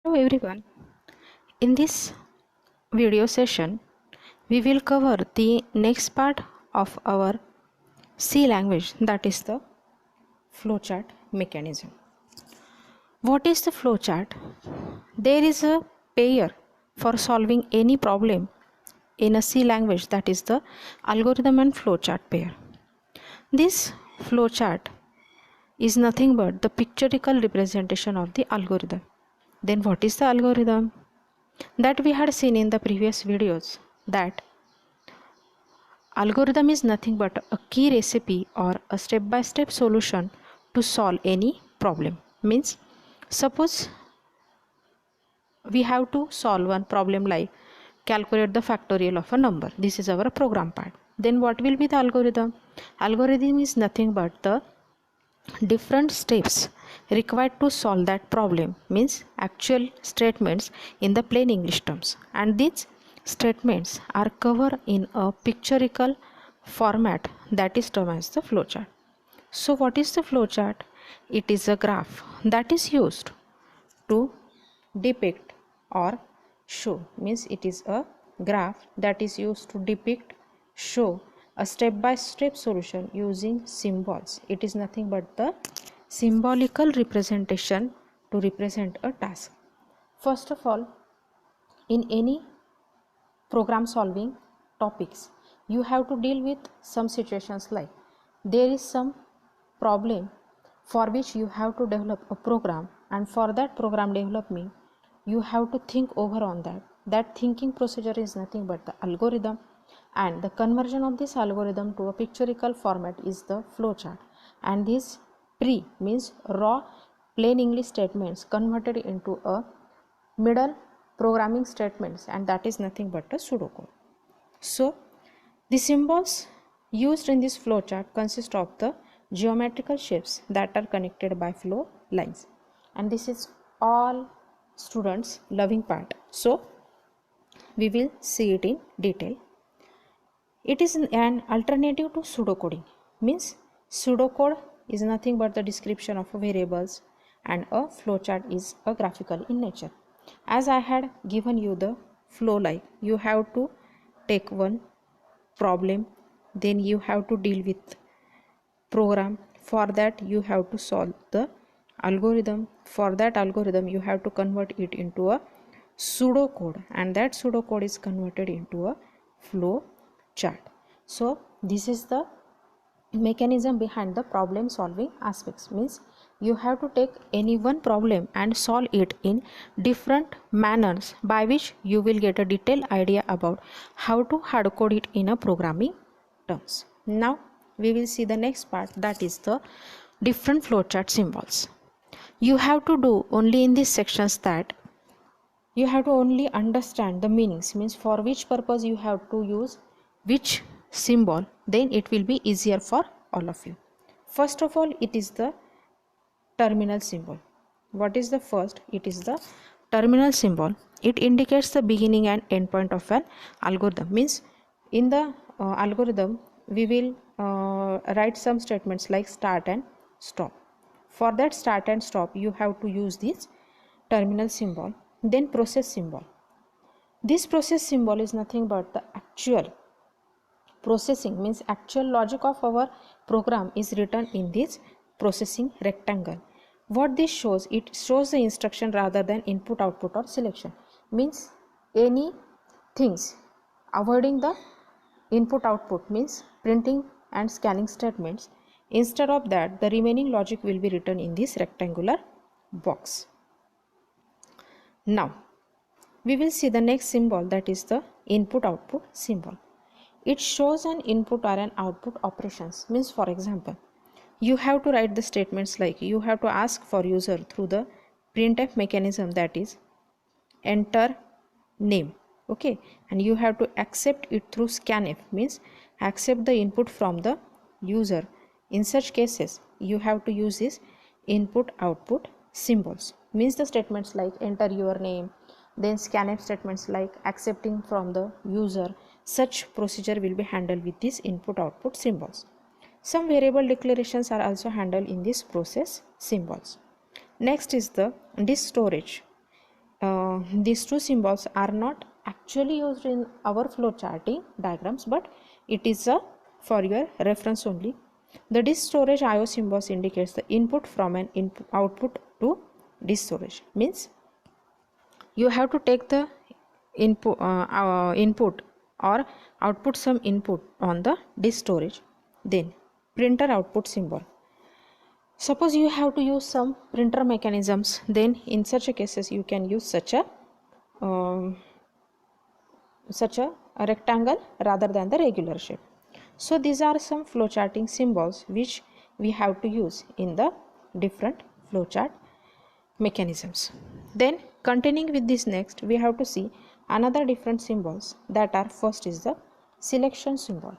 Hello everyone. In this video session, we will cover the next part of our C language, that is the flowchart mechanism. What is the flowchart? There is a pair for solving any problem in a C language, that is the algorithm and flowchart pair. This flowchart is nothing but the pictorial representation of the algorithm. Then what is the algorithm? That we had seen in the previous videos, that algorithm is nothing but a key recipe or a step-by-step solution to solve any problem. Means, suppose we have to solve one problem like calculate the factorial of a number. This is our program part. Then what will be the algorithm? Algorithm is nothing but the different steps required to solve that problem, means actual statements in the plain English terms, and these statements are covered in a pictorial format that is termed as the flowchart. So what is the flowchart? It is a graph that is used to depict or show, means it is a graph that is used to depict, show a step-by-step solution using symbols. It is nothing but the symbolical representation to represent a task. First of all, in any program solving topics, you have to deal with some situations like there is some problem for which you have to develop a program, and for that program development you have to think over on that thinking procedure is nothing but the algorithm, and the conversion of this algorithm to a pictorial format is the flowchart, and this means raw plain English statements converted into a middle programming statements, and that is nothing but a pseudocode. So the symbols used in this flowchart consist of the geometrical shapes that are connected by flow lines, and this is all students loving part, so we will see it in detail. It is an alternative to pseudocoding, means pseudocode is nothing but the description of variables, and a flowchart is a graphical in nature. As I had given you the flow, like you have to take one problem, then you have to deal with program, for that you have to solve the algorithm, for that algorithm you have to convert it into a pseudocode, and that pseudocode is converted into a flow chart. So this is the mechanism behind the problem solving aspects, means you have to take any one problem and solve it in different manners, by which you will get a detailed idea about how to hard code it in a programming terms. Now we will see the next part, that is the different flowchart symbols. You have to do only in these sections that you have to only understand the meanings, means for which purpose you have to use which symbol, then it will be easier for all of you. First of all, it is the terminal symbol. What is the first? It is the terminal symbol. It indicates the beginning and end point of an algorithm, means in the algorithm we will write some statements like start and stop. For that start and stop you have to use this terminal symbol. Then process symbol. This process symbol is nothing but the actual processing, means actual logic of our program is written in this processing rectangle. What this shows? It shows the instruction rather than input, output or selection, means any things avoiding the input output, means printing and scanning statements. Instead of that, the remaining logic will be written in this rectangular box. Now we will see the next symbol, that is the input output symbol. It shows an input or an output operations, means for example you have to write the statements like you have to ask for user through the printf mechanism, that is enter name, okay, and you have to accept it through scanf, means accept the input from the user. In such cases you have to use this input output symbols, means the statements like enter your name, then scanf statements like accepting from the user. Such procedure will be handled with these input output symbols. Some variable declarations are also handled in this process symbols. Next is the disk storage. these two symbols are not actually used in our flowcharting diagrams, but it is for your reference only. The disk storage IO symbols indicates the input from an output to disk storage. Means you have to take the input or output some input on the disk storage, then printer output symbol. Suppose you have to use some printer mechanisms, then in such a cases you can use um, such a rectangle rather than the regular shape. So these are some flowcharting symbols which we have to use in the different flowchart mechanisms. Then continuing with this, next we have to see another different symbols, that are first is the selection symbol.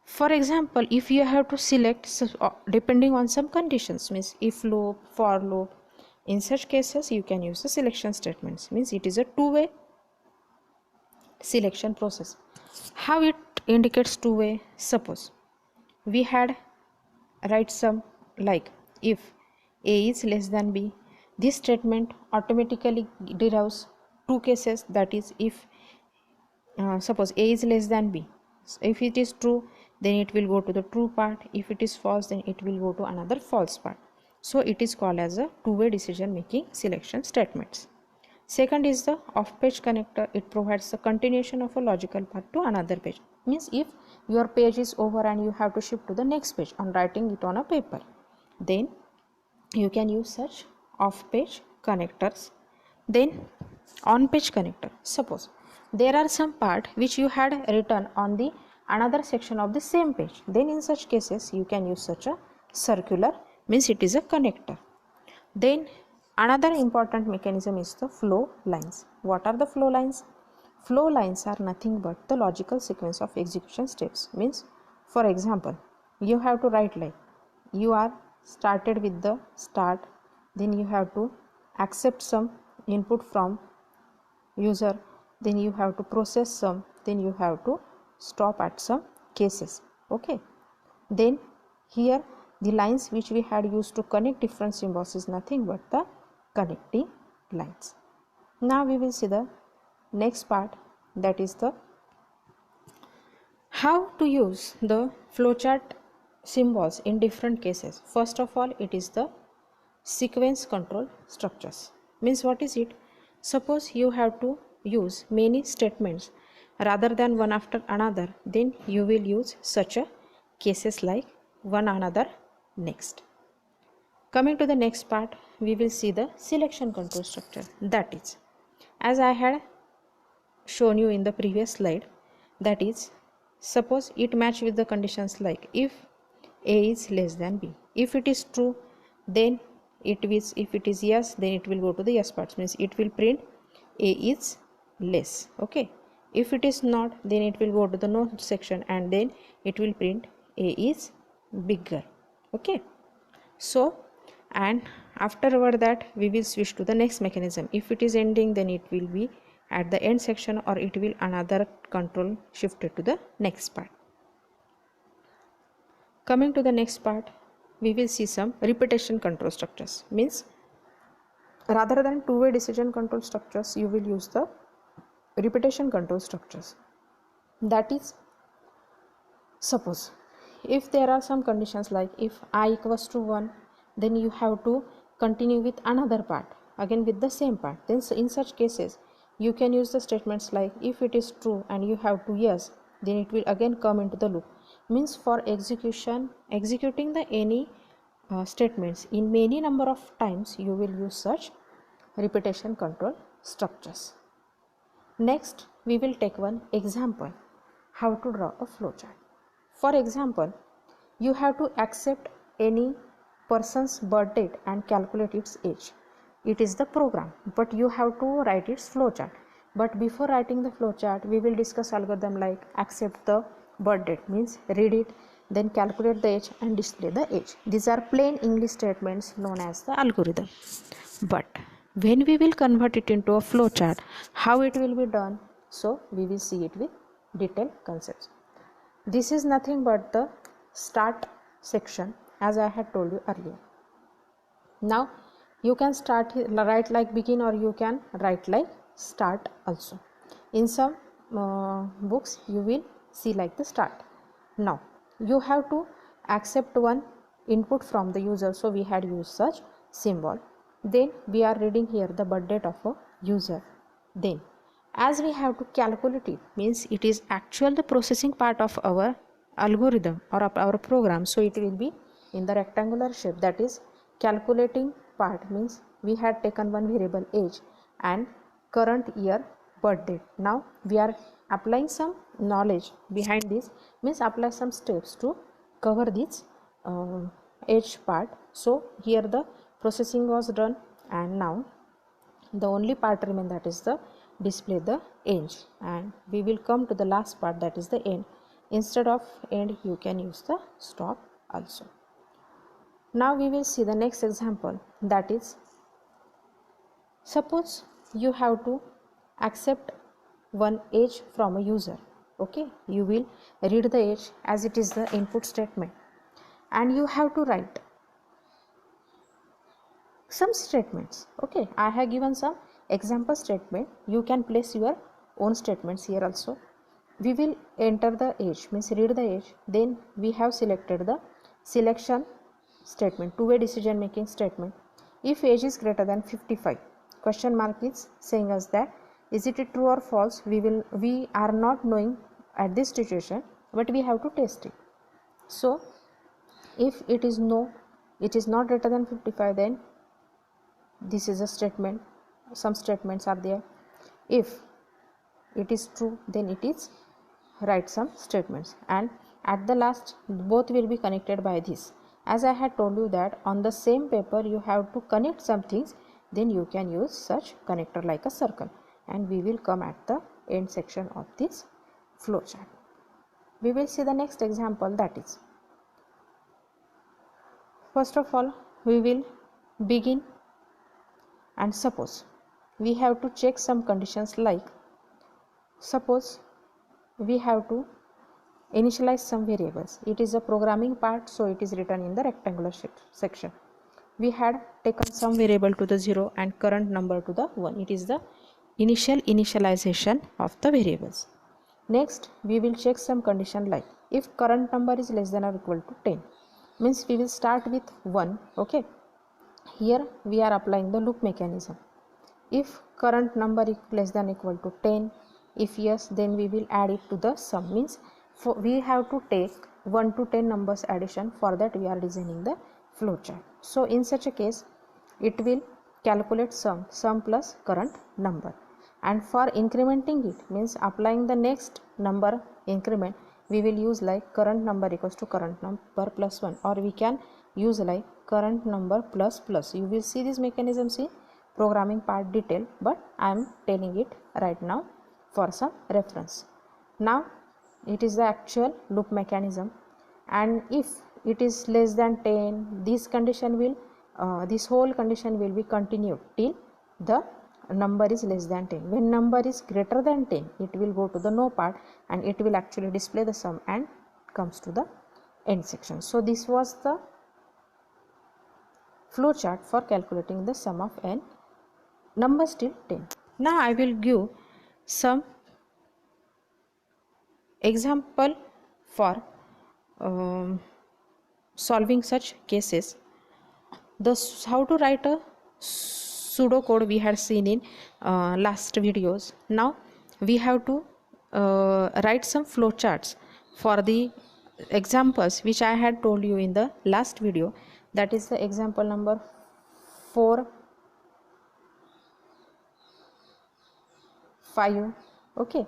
For example, if you have to select depending on some conditions, means if loop, for loop, in such cases you can use the selection statements. Means it is a two-way selection process. How it indicates two-way? Suppose we had write some like if A is less than B, this statement automatically derives two cases, that is if suppose A is less than B. So if it is true, then it will go to the true part. If it is false, then it will go to another false part. So it is called as a two-way decision making selection statements. Second is the off page connector. It provides the continuation of a logical path to another page. Means if your page is over and you have to shift to the next page on writing it on a paper, then you can use such off page connectors. Then on page connector, suppose there are some part which you had written on the another section of the same page, then in such cases you can use such a circular, means it is a connector. Then another important mechanism is the flow lines. What are the flow lines? Flow lines are nothing but the logical sequence of execution steps. Means for example, you have to write like you are started with the start, then you have to accept some input from user, then you have to process some, then you have to stop at some cases. Okay, then here the lines which we had used to connect different symbols is nothing but the connecting lines. Now we will see the next part, that is the how to use the flowchart symbols in different cases. First of all, it is the sequence control structures. Means what is it? Suppose you have to use many statements rather than one after another, then you will use such a cases like one another next. Coming to the next part, we will see the selection control structure. That is, as I had shown you in the previous slide, that is, suppose it match with the conditions like if A is less than B. If it is true, then it is, if it is yes, then it will go to the yes part, means it will print A is less. Okay, if it is not, then it will go to the no section and then it will print A is bigger. Okay, so and afterward that we will switch to the next mechanism. If it is ending, then it will be at the end section, or it will another control shifted to the next part. Coming to the next part, we will see some repetition control structures. Means rather than two-way decision control structures, you will use the repetition control structures. That is, suppose if there are some conditions like if I equals to 1, then you have to continue with another part again with the same part. Then in such cases you can use the statements like if it is true and you have to yes, then it will again come into the loop. Means for executing the any statements in many number of times, you will use such repetition control structures. Next we will take one example how to draw a flowchart. For example, you have to accept any person's birth date and calculate its age. It is the program, but you have to write its flowchart. But before writing the flowchart, we will discuss algorithm like accept the birth date, means read it, then calculate the age and display the age. These are plain English statements known as the algorithm. But when we will convert it into a flowchart, how it will be done? So we will see it with detailed concepts. This is nothing but the start section, as I had told you earlier. Now You can write like begin, or you can write like start also. In some books you will see like the start. Now you have to accept one input from the user, so we had used such symbol. Then we are reading here the birth date of a user. Then as we have to calculate it, means it is actual the processing part of our algorithm or of our program, so it will be in the rectangular shape. That is calculating part, means we had taken one variable age and current year birth date. Now we are applying some knowledge behind this, means apply some steps to cover this age part. So here the processing was done, and now the only part remain, that is the display the age, and we will come to the last part, that is the end. Instead of end you can use the stop also. Now we will see the next example, that is, suppose you have to accept one age from a user. Okay, you will read the age as it is the input statement, and you have to write some statements. Okay, I have given some example statement, you can place your own statements here also. We will enter the age, means read the age, then we have selected the selection statement, two-way decision making statement. If age is greater than 55, question mark is saying us that is it true or false. We are not knowing at this situation, but we have to test it. So if it is no, it is not greater than 55, then this is a statement, some statements are there. If it is true, then it is write some statements, and at the last both will be connected by this. As I had told you that on the same paper you have to connect some things, then you can use such connector like a circle, and we will come at the end section of this flowchart. We will see the next example, that is, first of all we will begin, and suppose we have to check some conditions, like suppose we have to initialize some variables. It is a programming part, so it is written in the rectangular section. We had taken some variable to the 0 and current number to the 1. It is the initialization of the variables. Next we will check some condition, like if current number is less than or equal to 10, means we will start with 1. Okay, here we are applying the loop mechanism. If current number is less than or equal to 10, if yes, then we will add it to the sum, means we have to take 1 to 10 numbers addition. For that we are designing the flowchart. So in such a case it will calculate sum plus current number, and for incrementing it, means applying the next number increment, we will use like current number equals to current number plus 1, or we can use like current number plus plus. You will see these mechanisms in programming part detail, but I am telling it right now for some reference. Now it is the actual loop mechanism, and if it is less than 10, this condition will this whole condition will be continued till the number is less than 10. When number is greater than 10, it will go to the no part, and it will actually display the sum and comes to the end section. So this was the flowchart for calculating the sum of n numbers till 10. Now I will give some example for solving such cases. How to write a pseudocode we had seen in last videos. Now we have to write some flowcharts for the examples which I had told you in the last video. That is the example number 4, 5, okay,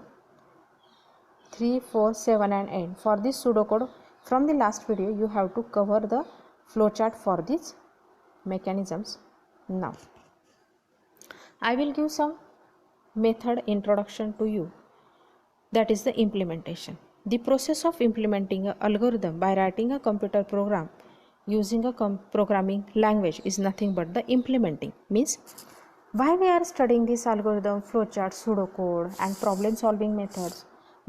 3, 4, 7 and 8. For this pseudocode from the last video you have to cover the flowchart for these mechanisms. Now I will give some method introduction to you, that is the implementation. The process of implementing an algorithm by writing a computer program using a programming language is nothing but the implementing. Means why we are studying this algorithm, flowchart, pseudocode and problem solving methods?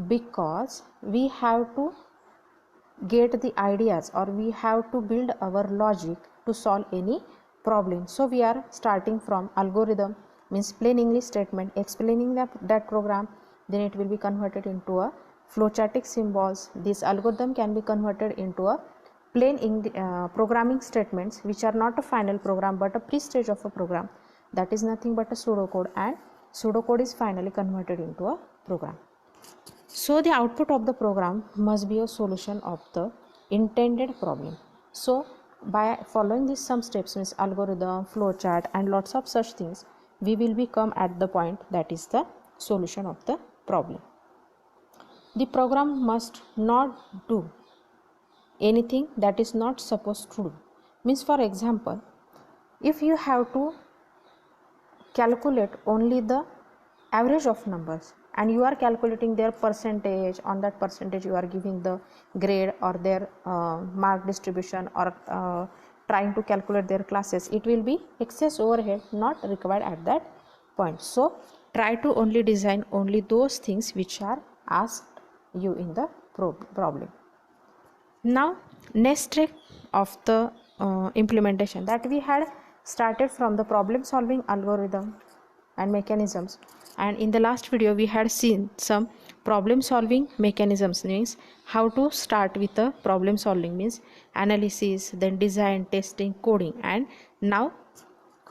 Because we have to get the ideas, or we have to build our logic to solve any problem. So we are starting from algorithm, means plain English statement explaining that program, then it will be converted into a flowchartic symbols. This algorithm can be converted into a plain programming statements which are not a final program but a pre-stage of a program, that is nothing but a pseudocode, and pseudocode is finally converted into a program. So the output of the program must be a solution of the intended problem. So by following these some steps, means algorithm, flowchart and lots of such things, we will become at the point that is the solution of the problem. The program must not do anything that is not supposed to do. Means for example, if you have to calculate only the average of numbers and you are calculating their percentage, on that percentage you are giving the grade or their mark distribution, or trying to calculate their classes, it will be excess overhead not required at that point. So try to only design only those things which are asked you in the problem. Now next step of the implementation, that we had started from the problem solving algorithm and mechanisms, and in the last video we had seen some problem solving mechanisms, means how to start with the problem solving, means analysis, then design, testing, coding, and now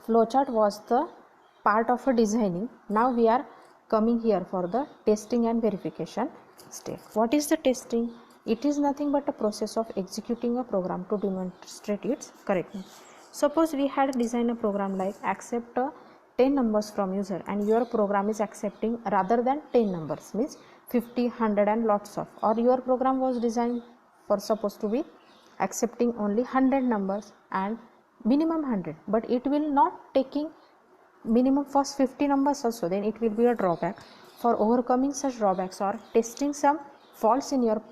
flowchart was the part of a designing. Now we are coming here for the testing and verification step. What is the testing? It is nothing but a process of executing a program to demonstrate its correctness. Suppose we had designed a program like accept 10 numbers from user, and your program is accepting rather than 10 numbers, means 50, 100 and lots of, or your program was designed for supposed to be accepting only 100 numbers and minimum 100, but it will not taking minimum first 50 numbers also, then it will be a drawback. For overcoming such drawbacks or testing some faults in your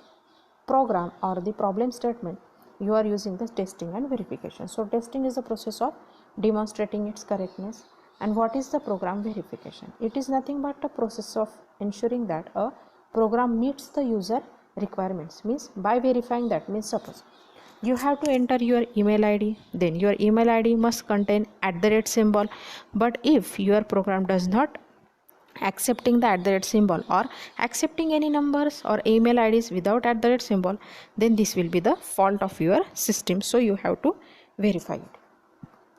program or the problem statement, you are using the testing and verification. So testing is the process of demonstrating its correctness. And what is the program verification? It is nothing but a process of ensuring that a program meets the user requirements, means by verifying that, means suppose you have to enter your email id, then your email id must contain @ symbol, but if your program does not accepting the @ symbol or accepting any numbers or email IDs without @ symbol, then this will be the fault of your system. So you have to verify it.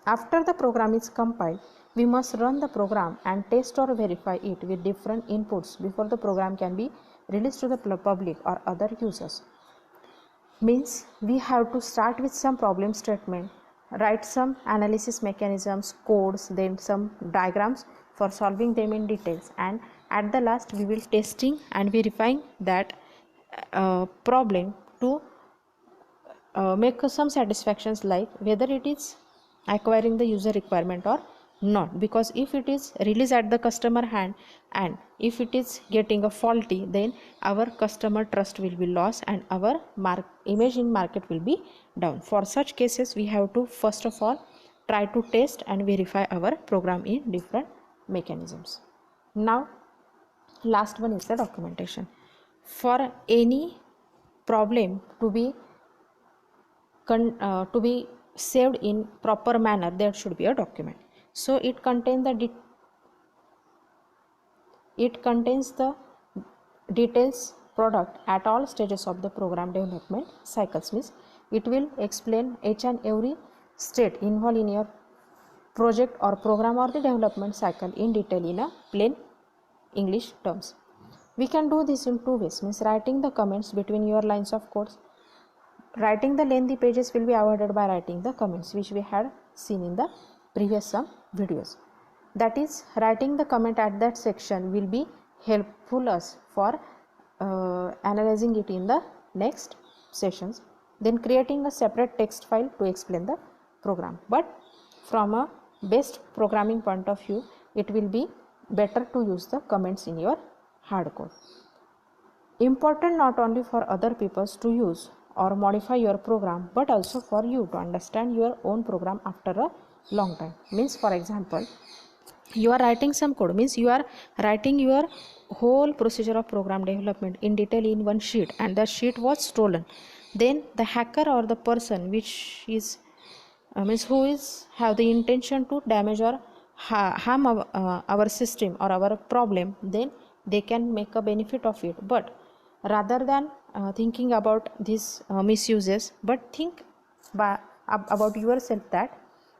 After the program is compiled, we must run the program and test or verify it with different inputs before the program can be released to the public or other users. Means we have to start with some problem statement, write some analysis mechanisms, codes, then some diagrams for solving them in details, and at the last we will testing and verifying that problem to make some satisfactions, like whether it is acquiring the user requirement or not, because if it is released at the customer hand and if it is getting a faulty, then our customer trust will be lost and our image in market will be down. For such cases we have to first of all try to test and verify our program in different mechanisms. Now last one is the documentation. For any problem to be saved in proper manner, there should be a document. So it contains the details product at all stages of the program development cycles, means it will explain each and every state involved in your project or program or the development cycle in detail in a plain English terms. We can do this in two ways, means writing the comments between your lines of codes. Writing the lengthy pages will be avoided by writing the comments, which we had seen in the previous some videos. That is, writing the comment at that section will be helpful us for analyzing it in the next sessions, then creating a separate text file to explain the program. But from a best programming point of view, it will be better to use the comments in your hard code. Important not only for other people to use or modify your program, but also for you to understand your own program after a long time. Means for example, you are writing some code, means you are writing your whole procedure of program development in detail in one sheet, and that sheet was stolen. Then the hacker or the person which is means who is have the intention to damage or harm our system or our problem, then they can make a benefit of it. But rather than thinking about these misuses, but think about yourself that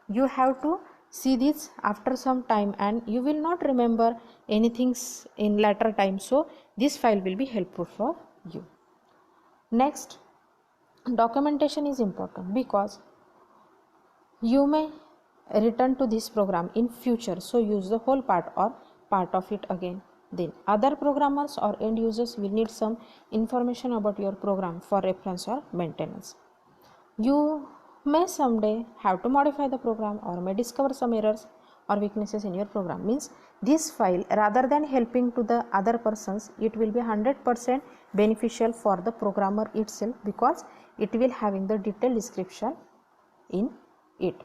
you have to see this after some time, and you will not remember anything in later time, so this file will be helpful for you. Next, documentation is important because you may return to this program in future, so use the whole part or part of it again. Then other programmers or end users will need some information about your program for reference or maintenance. You may someday have to modify the program or may discover some errors or weaknesses in your program. Means this file, rather than helping to the other persons, it will be 100% beneficial for the programmer itself, because it will having the detailed description in it.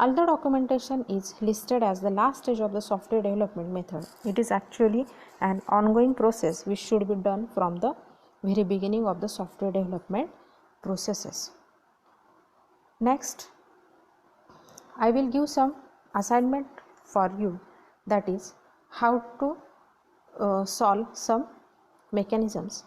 Although documentation is listed as the last stage of the software development method, it is actually an ongoing process which should be done from the very beginning of the software development processes. Next, I will give some assignment for you, that is how to solve some mechanisms.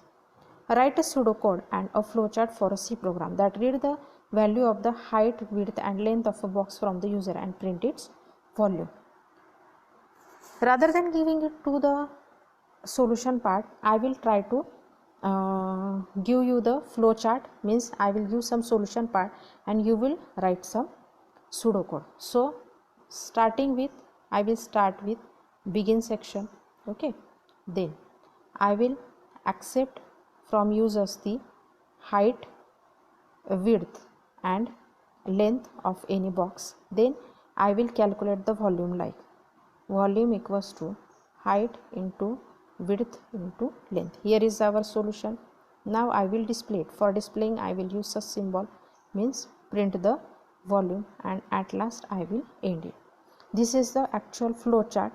Write a pseudocode and a flowchart for a C program that read the value of the height, width and length of a box from the user and print its volume. Rather than giving it to the solution part, I will try to give you the flowchart. Means I will give some solution part and you will write some pseudocode. So starting with, I will start with begin section. Okay, then I will accept from users the height, width and length of any box. Then I will calculate the volume, like volume equals to height into width into length. Here is our solution. Now I will display it. For displaying I will use a symbol, means print the volume, and at last I will end it. This is the actual flow chart,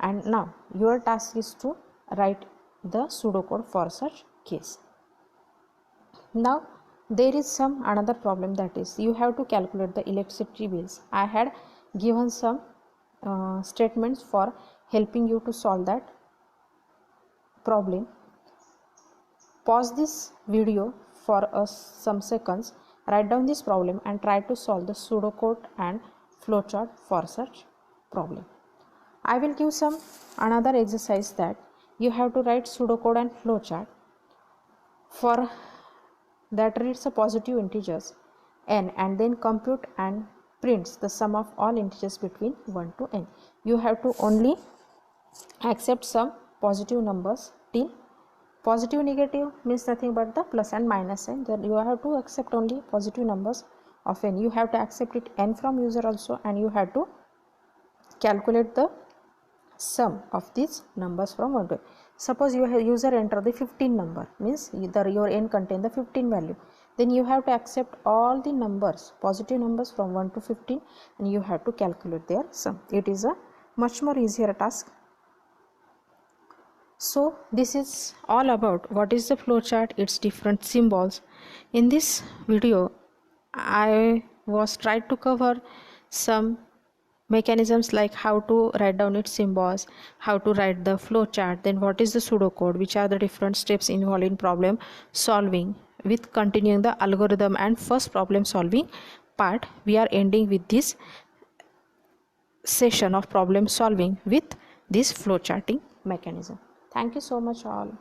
and now your task is to write the pseudocode for such case. Now there is some another problem, that is you have to calculate the electricity bills. I had given some statements for helping you to solve that problem. Pause this video for some seconds, write down this problem and try to solve the pseudocode and flowchart for such problem. I will give some another exercise that you have to write pseudocode and flowchart for that reads a positive integers n and then compute and prints the sum of all integers between 1 to n. You have to only accept some positive numbers till positive, negative means nothing but the plus and minus sign. Then you have to accept only positive numbers of n. You have to accept it n from user also, and you have to calculate the sum of these numbers from 1 to n. Suppose you have user enter the 15 number, means either your n contain the 15 value, then you have to accept all the numbers, positive numbers from 1 to 15, and you have to calculate their sum. It is a much more easier task. So this is all about what is the flowchart, its different symbols. In this video I was tried to cover some mechanisms like how to write down its symbols, how to write the flowchart, then what is the pseudocode, which are the different steps involved in problem solving, with continuing the algorithm and first problem solving part. We are ending with this session of problem solving with this flowcharting mechanism. Thank you so much all.